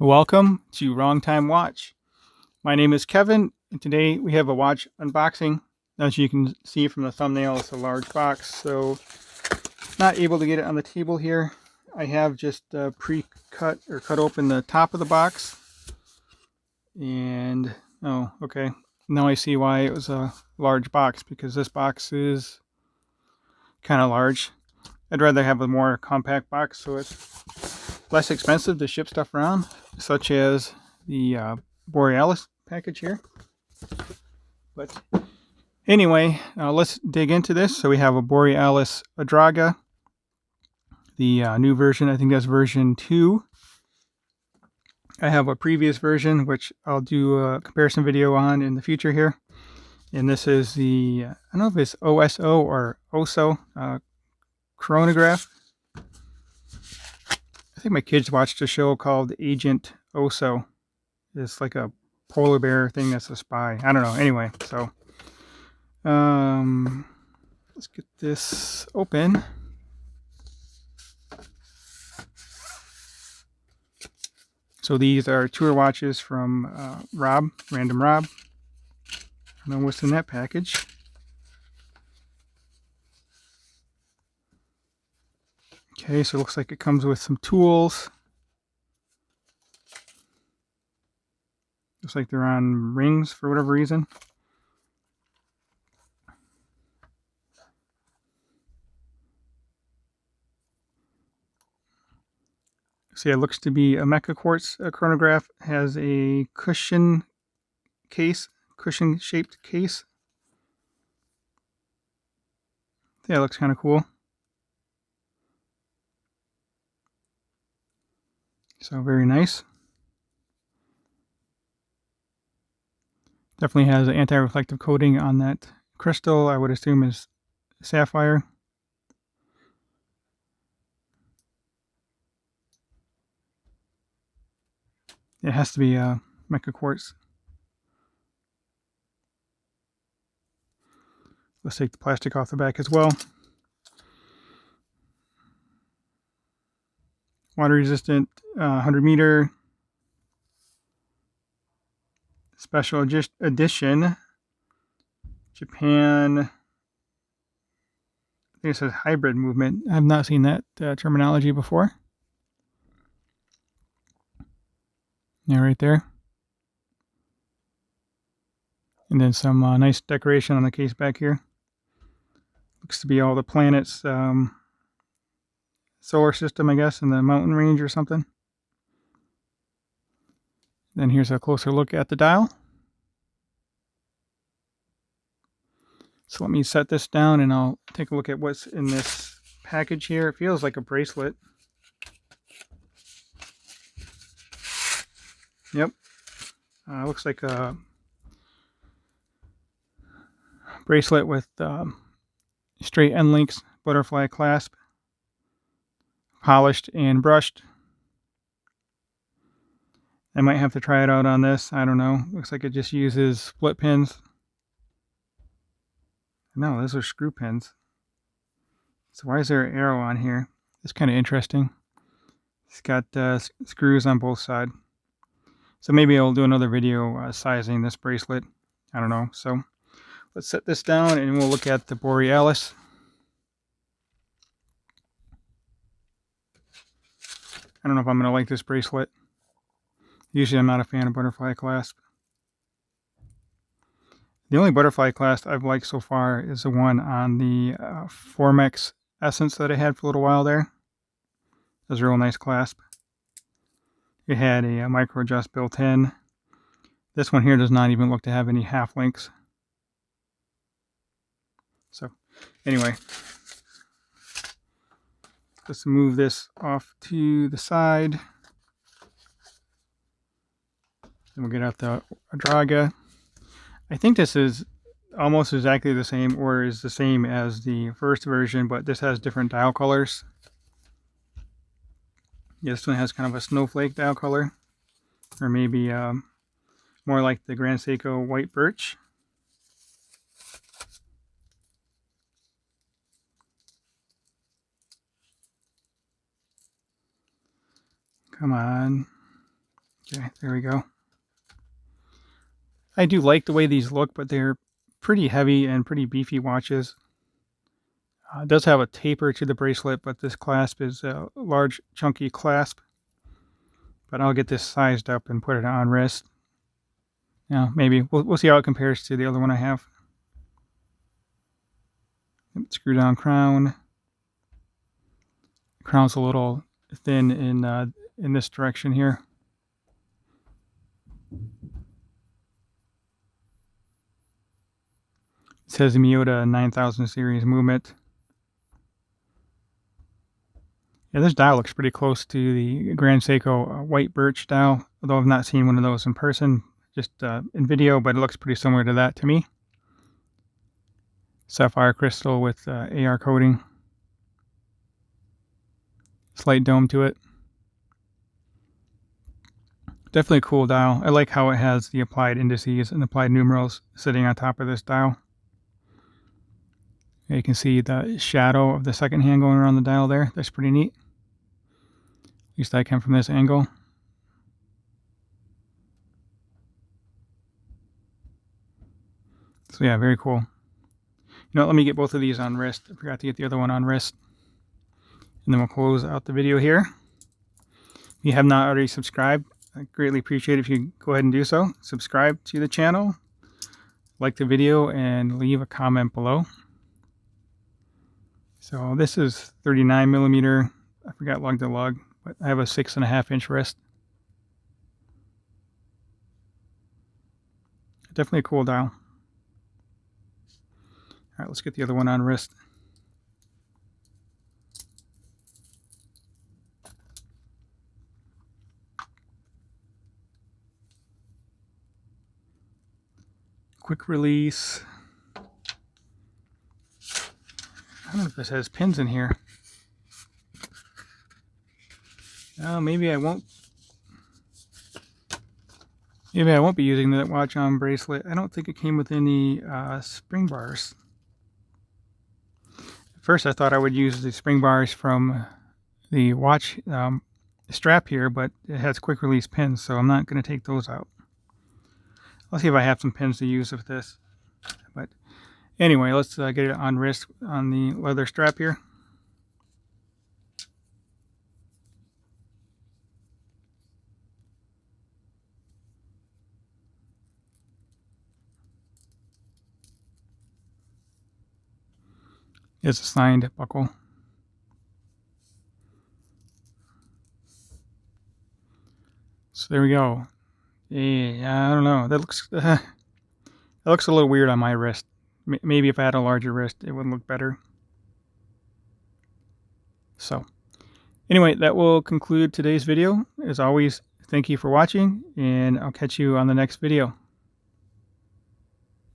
Welcome to Wrong Time Watch. My name is Kevin, and today we have a watch unboxing. As you can see from the thumbnail, it's a large box, so not able to get it on the table here. I have just pre-cut or cut open the top of the box. And, oh, okay. Now I see why it was a large box, because this box is kind of large. I'd rather have a more compact box so it's less expensive to ship stuff around, such as the Borealis package here. But anyway, let's dig into this. So we have a Borealis Adraga, the new version. I think that's version 2. I have a previous version, which I'll do a comparison video on in the future here. And this is the, I don't know if it's OSO or OSO chronograph. I think my kids watched a show called Agent OSO. It's like a polar bear thing that's a spy. I don't know. Anyway, so let's get this open. So these are tour watches from Random Rob. I don't know what's in that package. Okay, so it looks like it comes with some tools. Looks like they're on rings for whatever reason. See, it looks to be a Mecha Quartz chronograph. Has a cushion shaped case. Yeah, it looks kind of cool. So very nice. Definitely has an anti-reflective coating on that crystal. I would assume is sapphire. It has to be Mecha Quartz. Let's take the plastic off the back as well. Water resistant, 100 meter. Special edition. Japan. I think it says hybrid movement. I've not seen that terminology before. Yeah, right there. And then some nice decoration on the case back here. Looks to be all the planets, solar system, I guess, and the mountain range or something. Then here's a closer look at the dial. So let me set this down and I'll take a look at what's in this package here. It feels like a bracelet. Yep. Looks like a bracelet with straight end links, butterfly clasp, polished and brushed. I might have to try it out on this. I don't know. Looks like it just uses split pins. No, those are screw pins. So why is there an arrow on here? It's kind of interesting. It's got screws on both sides. So maybe I'll do another video sizing this bracelet. I don't know. So let's set this down and we'll look at the Borealis. I don't know if I'm going to like this bracelet. Usually I'm not a fan of butterfly clasp. The only butterfly clasp I've liked so far is the one on the Formex Essence that I had for a little while there. It was a real nice clasp. It had a micro adjust built in. This one here does not even look to have any half links. So anyway, let's move this off to the side. And we'll get out the Adraga. I think this is almost exactly the same, or is the same as the first version, but this has different dial colors. Yeah, this one has kind of a snowflake dial color, or maybe more like the Grand Seiko white birch. Come on. Okay, there we go. I do like the way these look, but they're pretty heavy and pretty beefy watches. It does have a taper to the bracelet, but this clasp is a large, chunky clasp. But I'll get this sized up and put it on wrist. Now, maybe we'll see how it compares to the other one I have. Screw down crown. Crown's a little thin in this direction here. It says Miyota 9000 series movement. Yeah, this dial looks pretty close to the Grand Seiko white birch dial, although I've not seen one of those in person, just in video, but it looks pretty similar to that to me. Sapphire crystal with AR coating. Slight dome to it. Definitely a cool dial. I like how it has the applied indices and applied numerals sitting on top of this dial. You can see the shadow of the second hand going around the dial there. That's pretty neat. At least I can from this angle. So yeah, very cool. You know, let me get both of these on wrist. I forgot to get the other one on wrist. And then we'll close out the video here. If you have not already subscribed, I greatly appreciate it if you go ahead and do so. Subscribe to the channel, like the video, and leave a comment below. So this is 39 millimeter. I forgot lug to lug, but I have a 6.5 inch wrist. Definitely a cool dial. All right, let's get the other one on wrist. Quick release. I don't know if this has pins in here. Maybe I won't. Maybe I won't be using that watch on bracelet. I don't think it came with any spring bars. At first, I thought I would use the spring bars from the watch strap here, but it has quick release pins, so I'm not going to take those out. I'll see if I have some pins to use with this. But anyway, let's get it on wrist on the leather strap here. It's a signed buckle. So there we go. Yeah, I don't know. That looks a little weird on my wrist. Maybe if I had a larger wrist, it would look better. So anyway, that will conclude today's video. As always, thank you for watching, and I'll catch you on the next video.